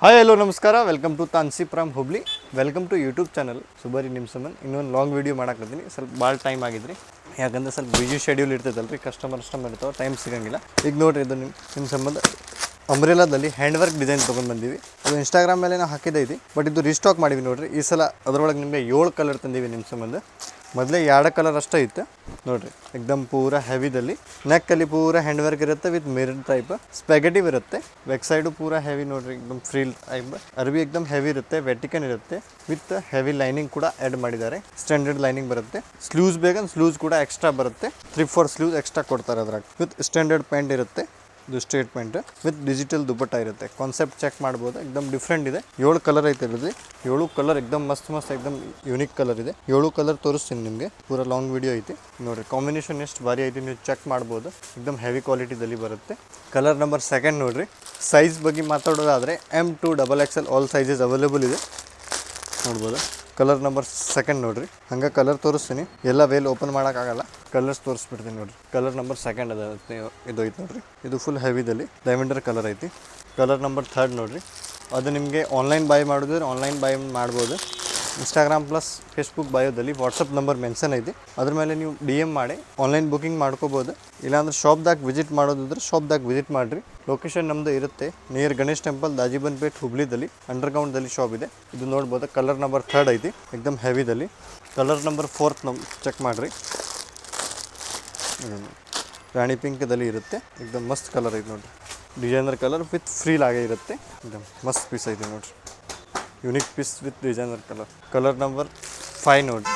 Hi hello ನಮಸ್ಕಾರ, welcome to Tansi from Hubli. Welcome to YouTube channel. ಸುಬರಿ ನಿಮ್ಮ ಸಂಬಂಧ ಇನ್ನೊಂದು ಲಾಂಗ್ ವೀಡಿಯೋ ಮಾಡಾಕತ್ತೀನಿ. ಸ್ವಲ್ಪ ಭಾಳ ಟೈಮ್ ಆಗಿದ್ರಿ, ಯಾಕಂದ್ರೆ ಸ್ವಲ್ಪ ಬಿಜಿ ಶೆಡ್ಯೂಲ್ ಇರ್ತೈತಲ್ಲ ರೀ, ಕಸ್ಟಮರ್ ಇರ್ತಾವೆ, ಟೈಮ್ ಸಿಗೋಂಗಿಲ್ಲ. ಈಗ ನೋಡಿರಿ, ಇದು ನಿಮ್ಮ ಸಂಬಂಧ ಅಂಬ್ರೆಲಾದಲ್ಲಿ ಹ್ಯಾಂಡ್ ವರ್ಕ್ ಡಿಸೈನ್ ತೊಗೊಂಡು ಬಂದೀವಿ. ಅದು ಇನ್ಸ್ಟಾಗ್ರಾಮ್ ಮೇಲೆ ನಾವು ಹಾಕಿದ್ದೈತಿ, ಬಟ್ ಇದು ರೀಸ್ಟಾಕ್ ಮಾಡಿವಿ ನೋಡಿರಿ. ಈ ಸಲ ಅದರೊಳಗೆ ನಿಮಗೆ 7 ಕಲರ್ ತಂದೀವಿ ನಿಮ್ಮ ಸಂಬಂಧ. ಮೊದಲೇ 2 ಕಲರ್ ಅಷ್ಟೇ ಇತ್ತು ನೋಡಿರಿ. ಎಕ್ದಮ್ ಪೂರ ಹೆವಿದಲ್ಲಿ ನೆಕ್ಕಲ್ಲಿ ಪೂರ ಹ್ಯಾಂಡ್ ವರ್ಕ್ ಇರುತ್ತೆ ವಿತ್ ಮಿರರ್ ಟೈಪ್ ಸ್ಪೆಗೆಟಿವ್ ಇರುತ್ತೆ. ಬ್ಯಾಕ್ ಸೈಡು ಪೂರ ಹೆವಿ ನೋಡಿರಿ, ಎಕ್ದಮ್ ಫ್ರೀಲ್ ಟೈಪ್ ಅರ್ಬಿ ಎಕ್ದಮ್ ಹೆವಿ ಇರುತ್ತೆ, ವೆಟಿಕನ್ ಇರುತ್ತೆ ವಿತ್ ಹೆವಿ ಲೈನಿಂಗ್ ಕೂಡ ಆ್ಯಡ್ ಮಾಡಿದ್ದಾರೆ. ಸ್ಟ್ಯಾಂಡರ್ಡ್ ಲೈನಿಂಗ್ ಬರುತ್ತೆ. ಸ್ಲೂಸ್ ಬೇಕಂದ್ರೆ ಸ್ಲೂಸ್ ಕೂಡ ಎಕ್ಸ್ಟ್ರಾ ಬರುತ್ತೆ. 3-4 ಸ್ಲೂಸ್ ಎಕ್ಸ್ಟ್ರಾ ಕೊಡ್ತಾರೆ ಅದ್ರಾಗ. ವಿತ್ ಸ್ಟ್ಯಾಂಡರ್ಡ್ ಪ್ಯಾಂಟ್ ಇರುತ್ತೆ. ಇದು straight pant with digital dupatta ಇರುತ್ತೆ. ಕಾನ್ಸೆಪ್ಟ್ ಚೆಕ್ ಮಾಡ್ಬೋದು, ಎಕ್ದಮ್ ಡಿಫ್ರೆಂಟ್ ಇದೆ. 7 ಕಲರ್ ಐತೆ ಇರೋದು. 7 ಕಲರ್ ಎಕ್ದಮ್ ಮಸ್ತ್ ಎಕ್ದಮ್ ಯೂನಿಕ್ ಕಲರ್ ಇದೆ. 7 ಕಲರ್ ತೋರಿಸ್ತೀನಿ ನಿಮಗೆ, ಪೂರ ಲಾಂಗ್ ವಿಡಿಯೋ ಐತಿ ನೋಡಿರಿ. ಕಾಂಬಿನೇಷನ್ ಎಷ್ಟು ಭಾರಿ ಐತಿ ನೀವು ಚೆಕ್ ಮಾಡ್ಬೋದು. ಎಕ್ದಮ್ ಹೆವಿ ಕ್ವಾಲಿಟಿದಲ್ಲಿ ಬರುತ್ತೆ. ಕಲರ್ ನಂಬರ್ 2 ನೋಡಿರಿ. ಸೈಜ್ ಬಗ್ಗೆ ಮಾತಾಡೋದಾದರೆ M to XXL all sizes available ಇದೆ ನೋಡ್ಬೋದು. ಕಲರ್ ನಂಬರ್ 2 ನೋಡಿರಿ. ಹಂಗೆ ಕಲರ್ ತೋರಿಸ್ತೀನಿ, ಎಲ್ಲ ವೇಲ್ ಓಪನ್ ಮಾಡೋಕ್ಕಾಗಲ್ಲ, ಕಲರ್ಸ್ ತೋರಿಸ್ಬಿಡ್ತೀನಿ ನೋಡಿರಿ. ಕಲರ್ ನಂಬರ್ 2 ಅದ ಇದು ಐತೆ ನೋಡಿರಿ. ಇದು ಫುಲ್ ಹೆವಿದಲ್ಲಿ ಲ್ಯಾವೆಂಡರ್ ಕಲರ್ ಐತಿ. ಕಲರ್ ನಂಬರ್ 3 ನೋಡಿರಿ. ಅದು ನಿಮಗೆ ಆನ್ಲೈನ್ ಬೈ ಮಾಡೋದಿದ್ರೆ ಆನ್ಲೈನ್ ಬೈ ಮಾಡ್ಬೋದು. ಇನ್ಸ್ಟಾಗ್ರಾಮ್ ಪ್ಲಸ್ ಫೇಸ್ಬುಕ್ ಬಯೋದಲ್ಲಿ ವಾಟ್ಸಪ್ ನಂಬರ್ ಮೆನ್ಷನ್ ಐತಿ, ಅದ್ರ ಮೇಲೆ ನೀವು DM ಮಾಡಿ ಆನ್ಲೈನ್ ಬುಕಿಂಗ್ ಮಾಡ್ಕೋಬೋದು. ಇಲ್ಲಾಂದ್ರೆ ಶಾಪ್ದಾಗ ವಿಸಿಟ್ ಮಾಡೋದಿದ್ರೆ ಶಾಪ್ದಾಗ ವಿಸಿಟ್ ಮಾಡಿರಿ. ಲೊಕೇಶನ್ ನಮ್ಮದು ಇರುತ್ತೆ ನಿಯರ್ ಗಣೇಶ್ ಟೆಂಪಲ್, ದಾಜಿಬನ್ಪೇಟ್, ಹುಬ್ಳಿದಲ್ಲಿ ಅಂಡರ್ಗ್ರೌಂಡ್ದಲ್ಲಿ ಶಾಪ್ ಇದೆ. ಇದು ನೋಡ್ಬೋದು. ಕಲರ್ ನಂಬರ್ 3 ಐತಿ, ಎಕ್ದಮ್ ಹೆವಿದಲ್ಲಿ. ಕಲರ್ ನಂಬರ್ 4 ಚೆಕ್ ಮಾಡಿರಿ. ರಾಣಿ ಪಿಂಕ್ದಲ್ಲಿ ಇರುತ್ತೆ, ಎಕ್ದಮ್ ಮಸ್ತ್ ಕಲರ್ ಐತೆ ನೋಡಿರಿ. ಡಿಸೈನರ್ ಕಲರ್ ವಿತ್ ಫ್ರೀಲ್ ಆಗೇ ಇರುತ್ತೆ. ಎಕ್ದಮ್ ಮಸ್ತ್ ಪೀಸ್ ಐತೆ ನೋಡಿರಿ. Unique piece with designer colour. Colour number 5 ನೋಡಿರಿ.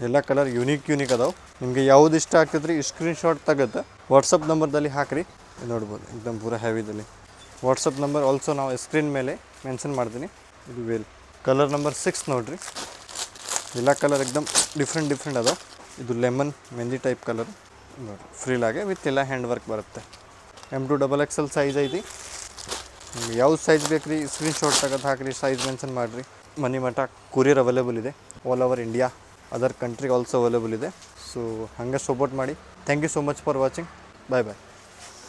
ಎಲ್ಲ ಕಲರ್ ಯೂನಿಕ್ ಅದಾವೆ. ನಿಮಗೆ ಯಾವ್ದು ಇಷ್ಟ ಆಗ್ತದ್ರಿ ಸ್ಕ್ರೀನ್ಶಾಟ್ ತೆಗೆದು ವಾಟ್ಸಪ್ ನಂಬರ್ದಲ್ಲಿ ಹಾಕಿರಿ. ನೋಡ್ಬೋದು ಎಕ್ದಮ್ ಪೂರ ಹೆವಿದಲ್ಲಿ. ವಾಟ್ಸಪ್ ನಂಬರ್ ಆಲ್ಸೋ ನಾವು ಸ್ಕ್ರೀನ್ ಮೇಲೆ ಮೆನ್ಷನ್ ಮಾಡ್ತೀನಿ. ಇದು ವೇಲ್. ಕಲರ್ ನಂಬರ್ 6 ನೋಡಿರಿ. ಎಲ್ಲ ಕಲರ್ ಎಕ್ದಮ್ ಡಿಫ್ರೆಂಟ್ ಅದಾವೆ. ಇದು ಲೆಮನ್ ಮೆಹಂದಿ ಟೈಪ್ ಕಲರ್ ನೋಡಿ, ಫ್ರೀಲಾಗೆ ವಿತ್ ಎಲ್ಲ ಹ್ಯಾಂಡ್ ವರ್ಕ್ ಬರುತ್ತೆ. M to XXL ಸೈಜ್ ಐತಿ. ನಿಮ್ಗೆ ಯಾವ ಸೈಜ್ ಬೇಕು ರೀ ಸ್ಕ್ರೀನ್ಶಾಟ್ ತೆಗೆದು ಹಾಕಿರಿ, ಸೈಜ್ ಮೆನ್ಷನ್ ಮಾಡಿರಿ. ಮನಿ ಮಠ ಕೊರಿಯರ್ ಅವೈಲೇಬಲ್ ಇದೆ. All over India, other country also available ಇದೆ. ಸೊ ಹಂಗೆ ಸಪೋರ್ಟ್ ಮಾಡಿ. Thank you so much for watching. Bye.